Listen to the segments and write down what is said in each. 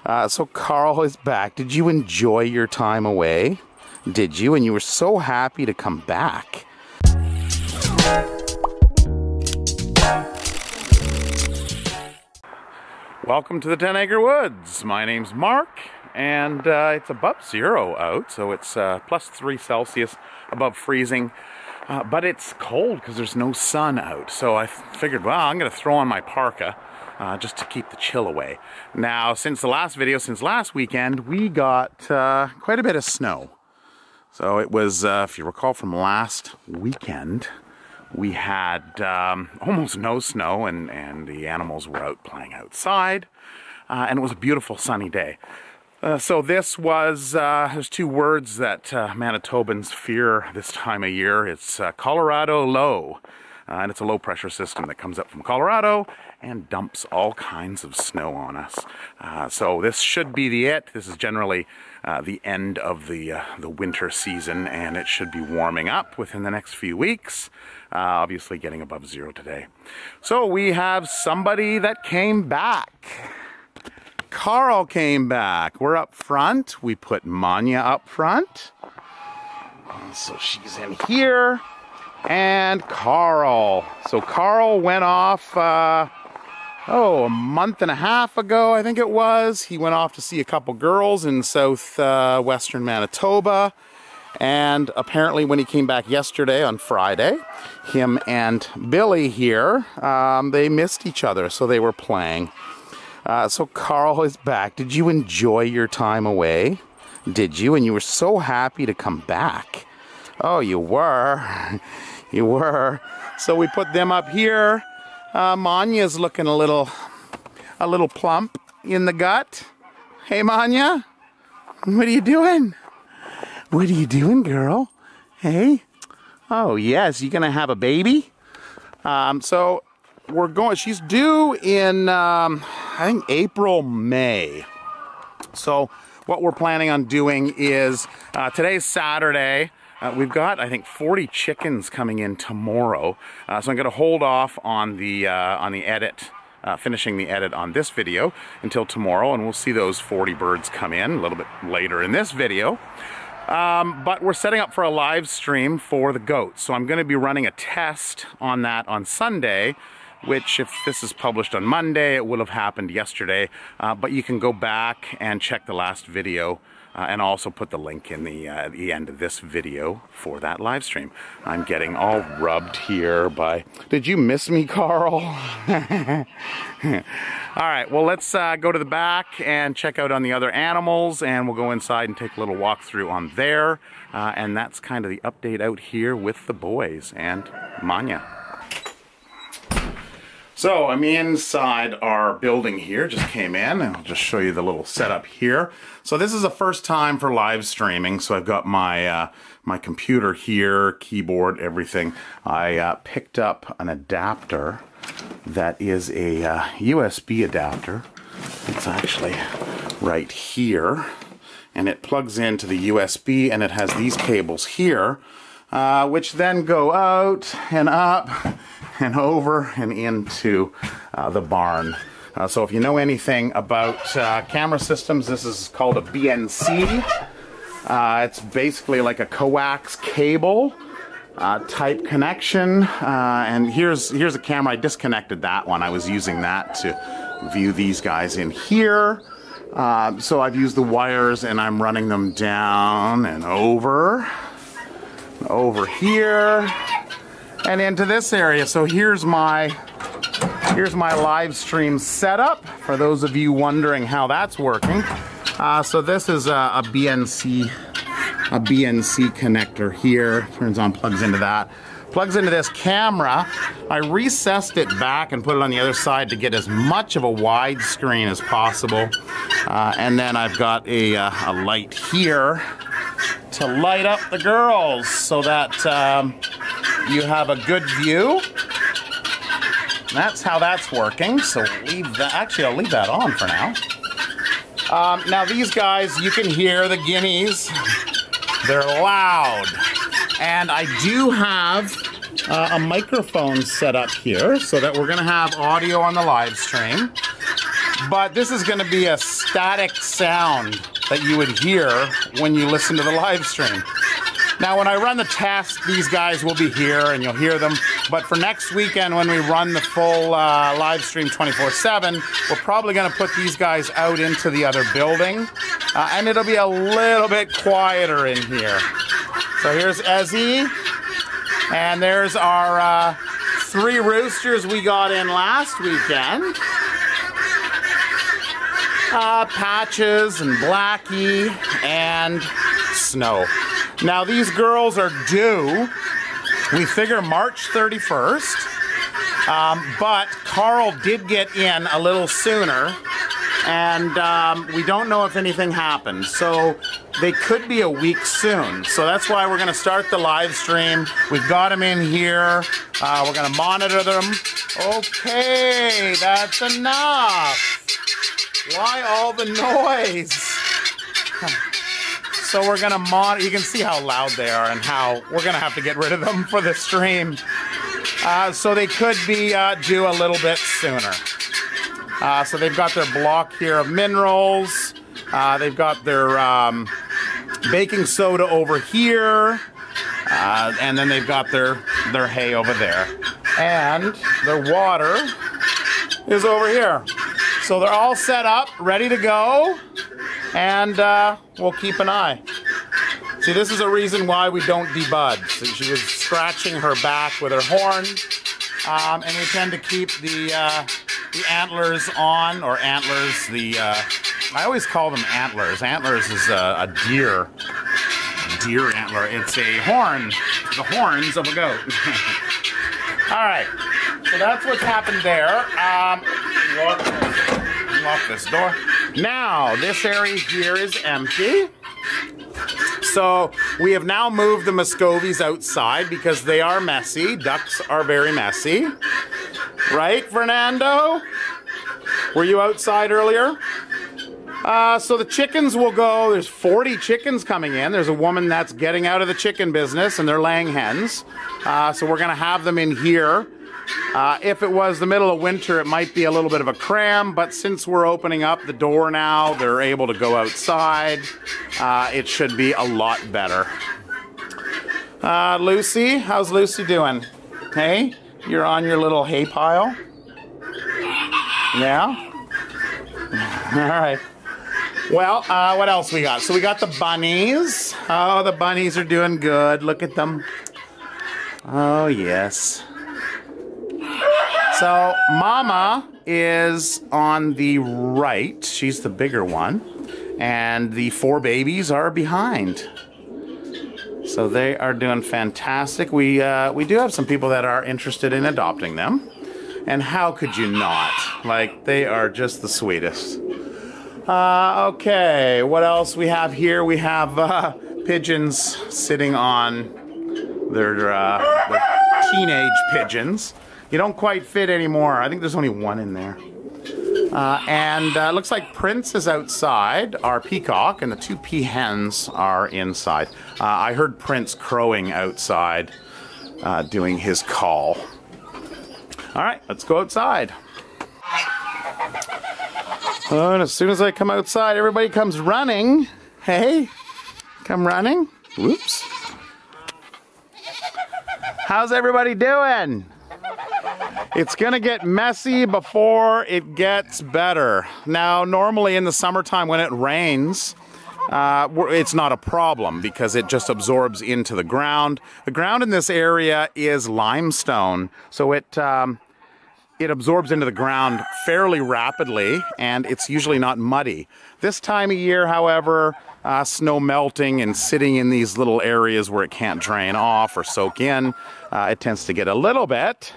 So Carl is back. Did you enjoy your time away? Did you? And you were so happy to come back. Welcome to the 10 Acre Woods. My name's Mark, and it's above zero out, so it's +3 Celsius above freezing. But it's cold because there's no sun out. So I figured, well, I'm going to throw on my parka just to keep the chill away. Now, since the last video, since last weekend, we got quite a bit of snow. So it was, if you recall from last weekend, we had almost no snow, and the animals were out playing outside. And it was a beautiful sunny day. So this was, there's two words that Manitobans fear this time of year. It's Colorado low. And it's a low pressure system that comes up from Colorado and dumps all kinds of snow on us. So this should be it. This is generally the end of the winter season, and it should be warming up within the next few weeks. Obviously getting above zero today. So we have somebody that came back. Carl came back. We're up front. We put Manya up front. So she's in here. And Carl. So Carl went off, a month and a half ago, I think it was. He went off to see a couple girls in southwestern Manitoba. And apparently when he came back yesterday, on Friday, him and Billy here, they missed each other, so they were playing. So Carl is back. Did you enjoy your time away? Did you? And you were so happy to come back. Oh, you were. You were. So we put them up here. Manya's looking a little plump in the gut. Hey, Manya. What are you doing? What are you doing, girl? Hey. Oh, yes. You gonna have a baby? So we're going. She's due in I think April, May. So what we're planning on doing is today's Saturday. We've got, I think, 40 chickens coming in tomorrow. So I'm going to hold off on the edit, finishing the edit on this video until tomorrow, and we'll see those 40 birds come in a little bit later in this video. But we're setting up for a live stream for the goats. So I'm going to be running a test on that on Sunday, which, if this is published on Monday, it will have happened yesterday. But you can go back and check the last video. And also put the link in the end of this video for that live stream. I'm getting all rubbed here by... Did you miss me, Carl? All right, well, let's go to the back and check out on the other animals, and we'll go inside and take a little walk through on there. And that's kind of the update out here with the boys and Manya. So I'm inside our building here, just came in, and I'll just show you the little setup here. So this is the first time for live streaming, so I've got my my computer here, keyboard, everything. I picked up an adapter that is a USB adapter. It's actually right here, and it plugs into the USB, and it has these cables here, which then go out and up and over and into the barn. So if you know anything about camera systems, this is called a BNC. It's basically like a coax cable type connection. And here's a camera. I disconnected that one. I was using that to view these guys in here. So I've used the wires, and I'm running them down and over here, and into this area. So here's my live stream setup, for those of you wondering how that's working. So this is a BNC connector here. Turns on, plugs into that. Plugs into this camera. I recessed it back and put it on the other side to get as much of a wide screen as possible. And then I've got a light here to light up the girls so that you have a good view. That's how that's working. So leave that. Actually, I'll leave that on for now. Now these guys, you can hear the guineas. They're loud. And I do have a microphone set up here so that we're going to have audio on the live stream. But this is going to be a static sound that you would hear when you listen to the live stream. Now, when I run the test, these guys will be here and you'll hear them. But for next weekend, when we run the full live stream 24/7, we're probably going to put these guys out into the other building. And it'll be a little bit quieter in here. So here's Ezzy. And there's our 3 roosters we got in last weekend. Patches and Blackie and Snow. Now these girls are due, we figure March 31st, but Carl did get in a little sooner, and we don't know if anything happened, so they could be a week soon. So that's why we're going to start the live stream. We've got them in here. We're going to monitor them. Okay, that's enough. Why all the noise? So we're going to monitor. You can see how loud they are and how we're going to have to get rid of them for the stream. So they could be due a little bit sooner. So they've got their block here of minerals. They've got their baking soda over here. And then they've got their hay over there. And their water is over here. So they're all set up, ready to go. And we'll keep an eye. See, this is a reason why we don't debud. So she was scratching her back with her horn. And we tend to keep the antlers on, or antlers, I always call them antlers. Antlers is a deer antler. It's a horn, the horns of a goat. All right, so that's what's happened there. Lock this door. Now, this area here is empty. So we have now moved the Muscovies outside because they are messy. Ducks are very messy. Right, Fernando? Were you outside earlier? So the chickens will go, there's 40 chickens coming in. There's a woman that's getting out of the chicken business and they're laying hens. So we're gonna have them in here. If it was the middle of winter, it might be a little bit of a cram, but since we're opening up the door now, they're able to go outside. It should be a lot better. Lucy, how's Lucy doing? Hey, you're on your little hay pile? Yeah? All right. Well, what else we got? So we got the bunnies. Oh, the bunnies are doing good. Look at them. Oh, yes. So Mama is on the right. She's the bigger one. And the 4 babies are behind. So they are doing fantastic. We do have some people that are interested in adopting them. And how could you not? Like, they are just the sweetest. Okay, what else we have here? We have pigeons sitting on their teenage pigeons. You don't quite fit anymore. I think there's only one in there. And it looks like Prince is outside, our peacock, and the 2 hens are inside. I heard Prince crowing outside, doing his call. All right, let's go outside. Oh, and as soon as I come outside, everybody comes running. Hey, come running. Whoops. How's everybody doing? It's gonna get messy before it gets better. Now, normally in the summertime when it rains, it's not a problem because it just absorbs into the ground. The ground in this area is limestone, so it absorbs into the ground fairly rapidly, and it's usually not muddy. This time of year, however, snow melting and sitting in these little areas where it can't drain off or soak in, it tends to get a little bit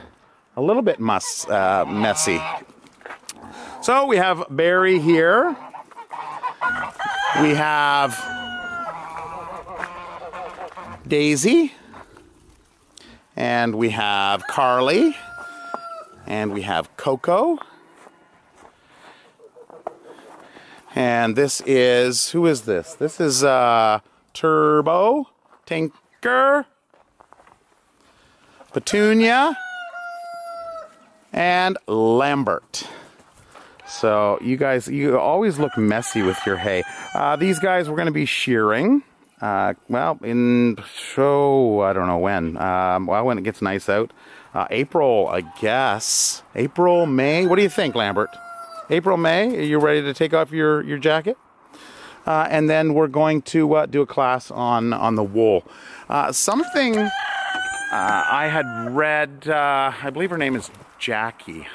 messy. So we have Barry here. We have Daisy. And we have Carly. And we have Coco. And this is, who is this? This is Turbo, Tinker, Petunia, and Lambert. So you guys, you always look messy with your hay. These guys we're going to be shearing. Well, in, I don't know when. Well, when it gets nice out. April, I guess. April, May. What do you think, Lambert? April, May? Are you ready to take off your jacket? And then we're going to do a class on the wool. Something I had read, I believe her name is Jackie.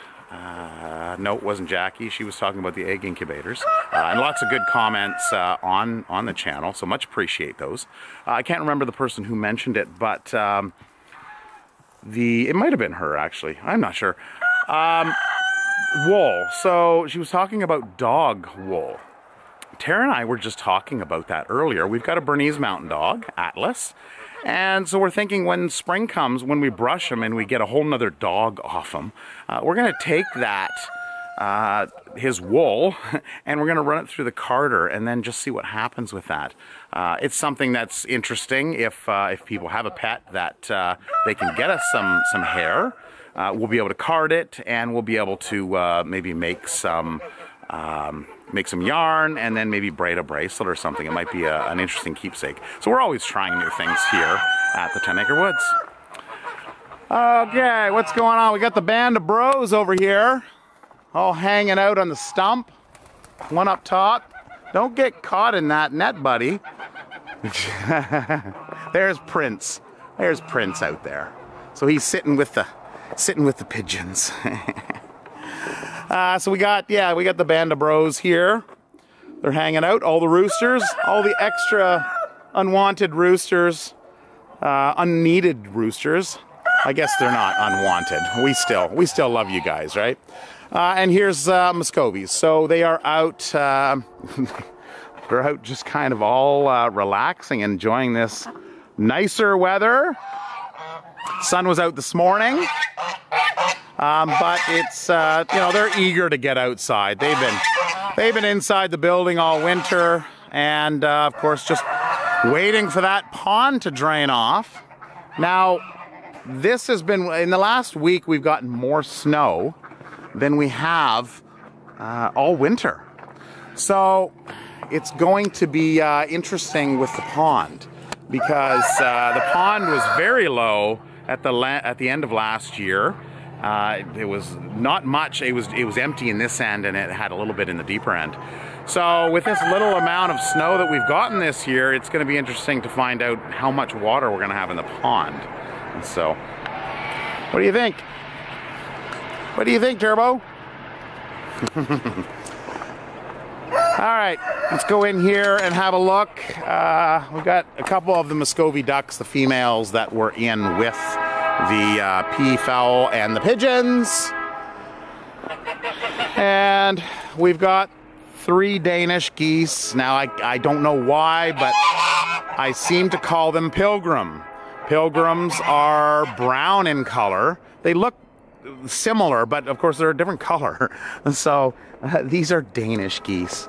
No, it wasn't Jackie. She was talking about the egg incubators. And lots of good comments on the channel, so much appreciate those. I can't remember the person who mentioned it, but it might have been her, actually. I'm not sure. Wool. So she was talking about dog wool. Tara and I were just talking about that earlier. We've got a Bernese Mountain Dog, Atlas. And so we're thinking when spring comes, when we brush him and we get a whole nother dog off him, we're going to take that, his wool, and we're going to run it through the carder and then just see what happens with that. It's something that's interesting if people have a pet that they can get us some hair. We'll be able to card it, and we'll be able to maybe make some yarn and then maybe braid a bracelet or something. It might be an interesting keepsake. So we're always trying new things here at the 10 Acre Woods. Okay, what's going on? We got the band of bros over here, all hanging out on the stump. One up top. Don't get caught in that net, buddy. There's Prince. There's Prince out there. So he's sitting with the pigeons. So we got the band of bros here. They're hanging out, all the roosters, all the extra unwanted roosters, unneeded roosters. I guess they're not unwanted. We still love you guys, right? And here's Muscovies. So they are out, they're out just kind of all relaxing, enjoying this nicer weather. Sun was out this morning. But it's, they're eager to get outside. They've been inside the building all winter, and of course just waiting for that pond to drain off. Now, this has been, in the last week, we've gotten more snow than we have all winter. So it's going to be interesting with the pond, because the pond was very low at the end of last year. It was not much. It was empty in this end, and it had a little bit in the deeper end. So with this little amount of snow that we've gotten this year, it's going to be interesting to find out how much water we're going to have in the pond. And so, what do you think? What do you think, Turbo? All right, let's go in here and have a look. We've got a couple of the Muscovy ducks, the females, that were in with the peafowl and the pigeons. And we've got 3 Danish geese. Now, I don't know why, but I seem to call them pilgrim. Pilgrims are brown in color. They look similar, but of course they're a different color. So these are Danish geese.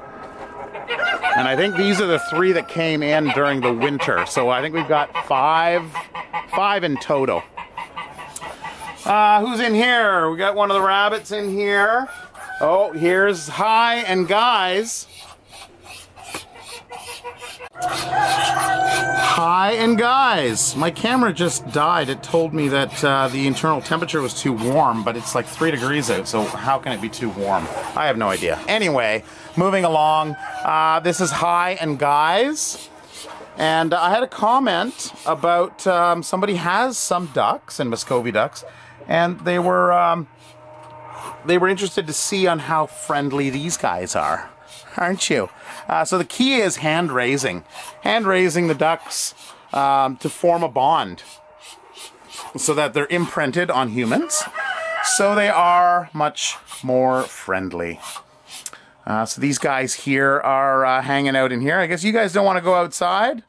And I think these are the 3 that came in during the winter. So I think we've got 5 in total. Who's in here? We got one of the rabbits in here. Oh, here's Hi and Guys. Hi and Guys. My camera just died. It told me that the internal temperature was too warm, but it's like 3 degrees out, so how can it be too warm? I have no idea. Anyway, moving along. This is Hi and Guys. And I had a comment about somebody has some ducks, and Muscovy ducks, and they were interested to see on how friendly these guys are, aren't you? So the key is hand raising the ducks to form a bond, so that they're imprinted on humans, so they are much more friendly. So these guys here are hanging out in here. I guess you guys don't want to go outside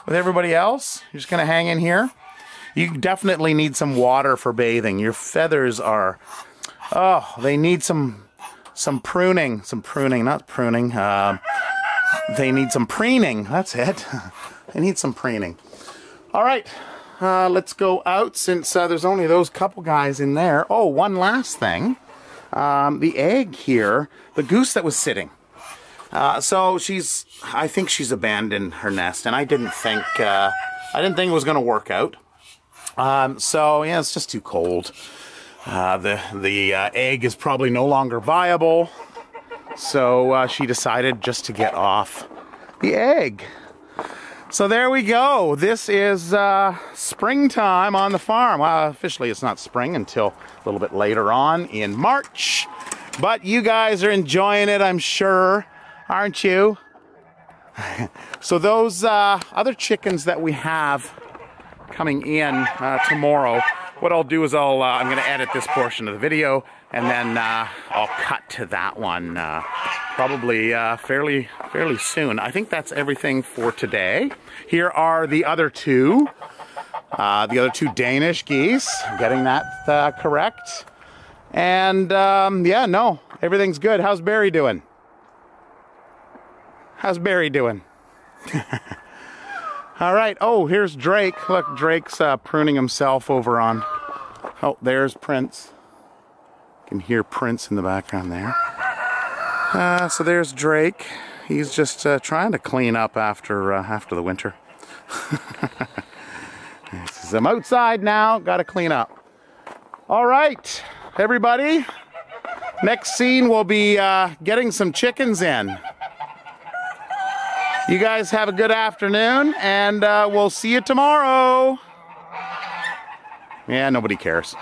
with everybody else. You're just going to hang in here. You definitely need some water for bathing. Your feathers are, oh, they need some pruning. Some pruning, not pruning. They need some preening. That's it. They need some preening. All right, let's go out since there's only those couple guys in there. Oh, one last thing. the egg here, the goose that was sitting. So I think she's abandoned her nest, and I didn't think it was going to work out. So yeah, it's just too cold. The egg is probably no longer viable, so she decided just to get off the egg. So there we go. This is springtime on the farm. Well, officially it's not spring until a little bit later on in March, but you guys are enjoying it, I'm sure, aren't you? So those other chickens that we have coming in tomorrow, what I'll do is I'm going to edit this portion of the video, and then I'll cut to that one probably fairly soon. I think that's everything for today. Here are the other two Danish geese. I'm getting that correct. And yeah, no, everything's good. How's Barry doing? How's Barry doing? All right. Oh, here's Drake. Look, Drake's pruning himself over on. Oh, there's Prince. You can hear Prince in the background there. So there's Drake. He's just trying to clean up after the winter. I'm outside now. Got to clean up. All right, everybody. Next scene, we'll be getting some chickens in. You guys have a good afternoon, and we'll see you tomorrow. Yeah, nobody cares.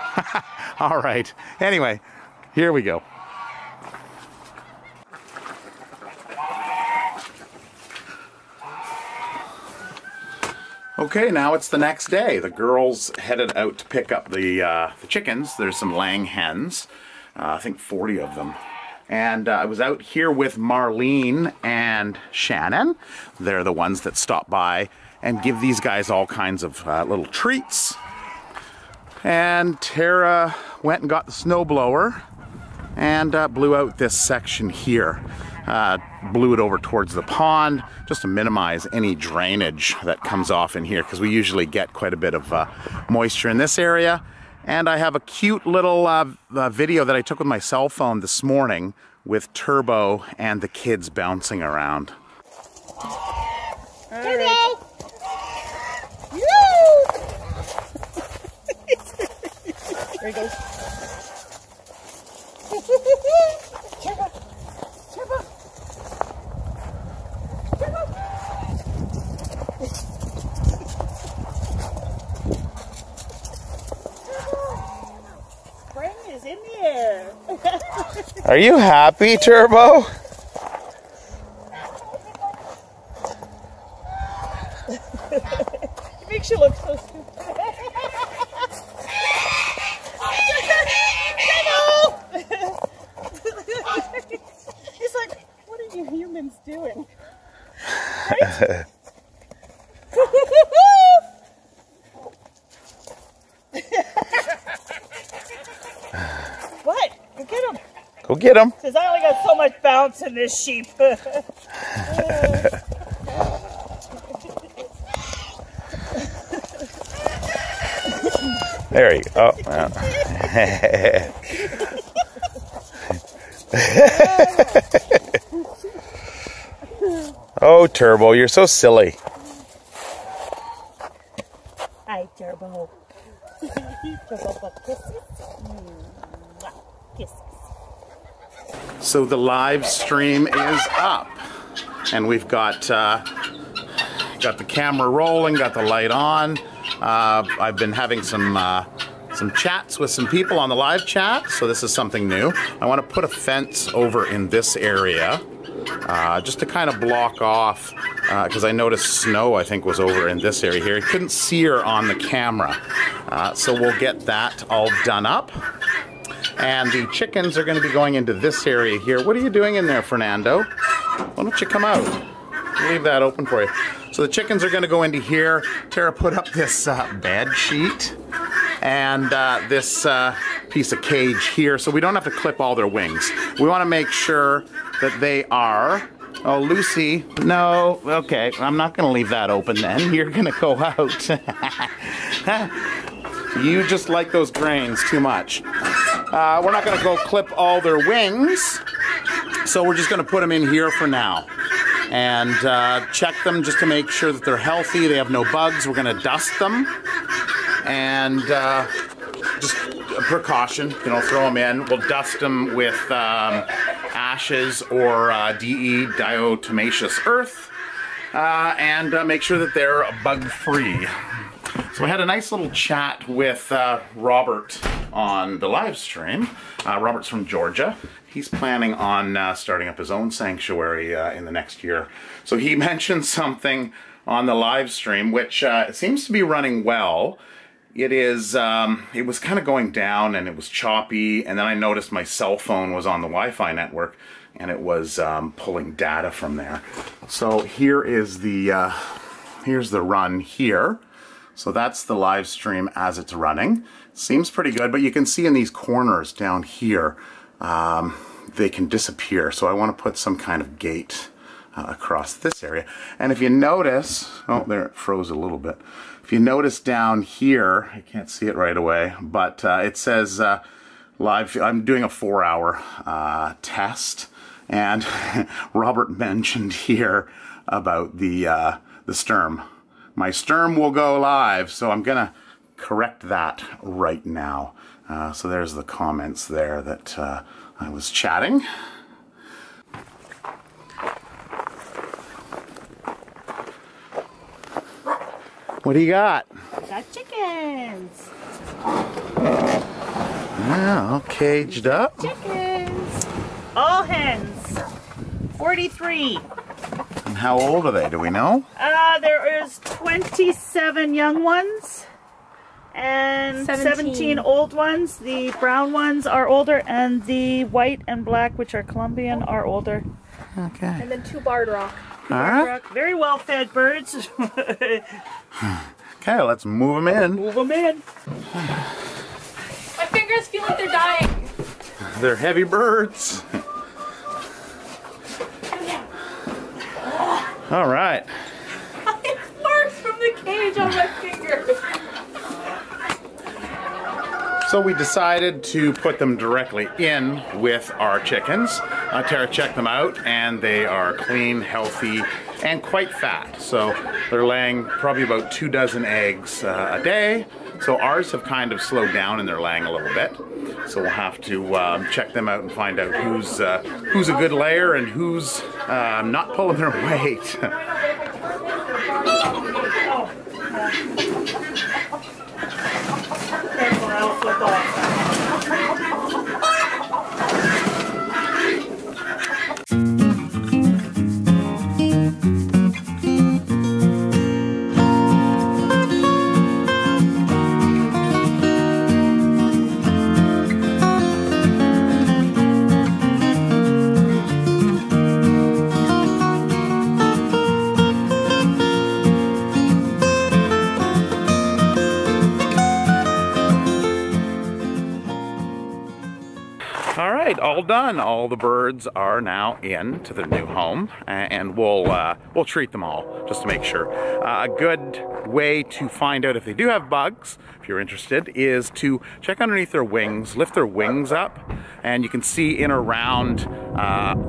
All right. Anyway, here we go. Okay, now it's the next day. The girls headed out to pick up the chickens. There's some laying hens, I think 40 of them. And I was out here with Marlene and Shannon. They're the ones that stop by and give these guys all kinds of little treats. And Tara went and got the snowblower and blew out this section here. Blew it over towards the pond just to minimize any drainage that comes off in here, because we usually get quite a bit of moisture in this area. And I have a cute little video that I took with my cell phone this morning with Turbo and the kids bouncing around. Turbo! There he goes. Turbo! Turbo! Turbo! Spring is in the air. Are you happy, Turbo? It makes you look so stupid. He's like, what are you humans doing? Right? What? Go get him. Go get him. Says I only got so much bounce in this sheep. There you go. Oh, Turbo, you're so silly. Hi, Turbo. Turbo, kisses. Kisses. So the live stream is up, and we've got the camera rolling, got the light on. I've been having some chats with some people on the live chat, so this is something new. I want to put a fence over in this area, just to kind of block off, because I noticed snow, I think, was over in this area here. You couldn't see her on the camera, so we'll get that all done up. And the chickens are going to be going into this area here. What are you doing in there, Fernando? Why don't you come out? I'll leave that open for you. So the chickens are going to go into here. Tara put up this bed sheet and this piece of cage here, so we don't have to clip all their wings. We want to make sure that they are... Oh, Lucy, no, okay, I'm not going to leave that open then. You're going to go out. You just like those grains too much. We're not going to go clip all their wings, so we're just going to put them in here for now. And check them just to make sure that they're healthy, they have no bugs. We're going to dust them, and just a precaution, you know, throw them in. We'll dust them with ashes or DE, diatomaceous earth, and make sure that they're bug-free. So we had a nice little chat with Robert on the live stream. Robert's from Georgia. He's planning on starting up his own sanctuary in the next year. So he mentioned something on the live stream, which seems to be running well. It was kind of going down and it was choppy, and then I noticed my cell phone was on the Wi-Fi network and it was pulling data from there. So here is the here's the run here. So that's the live stream as it's running. Seems pretty good, but you can see in these corners down here, they can disappear. So I want to put some kind of gate across this area. And if you notice, oh, there it froze a little bit. If you notice down here, I can't see it right away, but it says live. I'm doing a 4-hour test, and Robert mentioned here about the sturm. My sturm will go live, so I'm gonna correct that right now. So there's the comments there that I was chatting. What do you got? Got chickens. Yeah, all caged up. Chickens. All hens. 43. And how old are they? Do we know? There is 27 young ones and 17 old ones. The brown ones are older, and the white and black, which are Colombian, are older. Okay. And then 2 barred rock. All right. Very well fed birds. Okay, let's move them in. Move them in. My fingers feel like they're dying. They're heavy birds. All right. It marks from the cage on my finger. So we decided to put them directly in with our chickens. Tara checked them out, and they are clean, healthy, and quite fat. So they're laying probably about 24 eggs a day. So ours have kind of slowed down and they're laying a little bit. So we'll have to check them out and find out who's a good layer and who's not pulling their weight. All done. All the birds are now in to their new home, and we'll treat them all just to make sure. A good way to find out if they do have bugs, if you're interested, is to check underneath their wings, lift their wings up, and you can see in around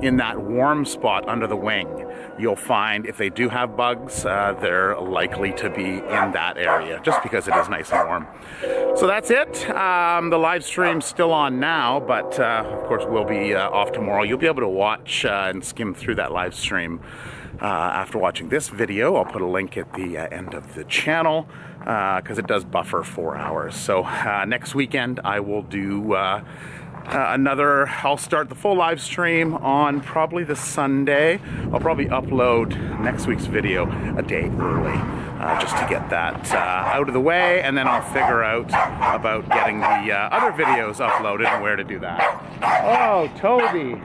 in that warm spot under the wing. You'll find if they do have bugs, they're likely to be in that area, just because it is nice and warm. So that's it. The live stream's still on now, but of course we'll be off tomorrow. You'll be able to watch and skim through that live stream after watching this video. I'll put a link at the end of the channel because it does buffer 4 hours. So next weekend I will do I'll start the full live stream on probably the Sunday. I'll probably upload next week's video a day early, just to get that out of the way, and then I'll figure out about getting the other videos uploaded and where to do that. Oh, Toby!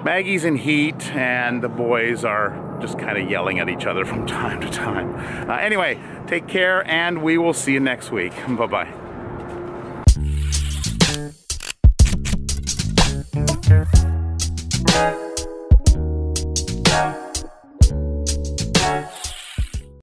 Maggie's in heat, and the boys are just kind of yelling at each other from time to time. Anyway, take care, and we will see you next week. Bye-bye.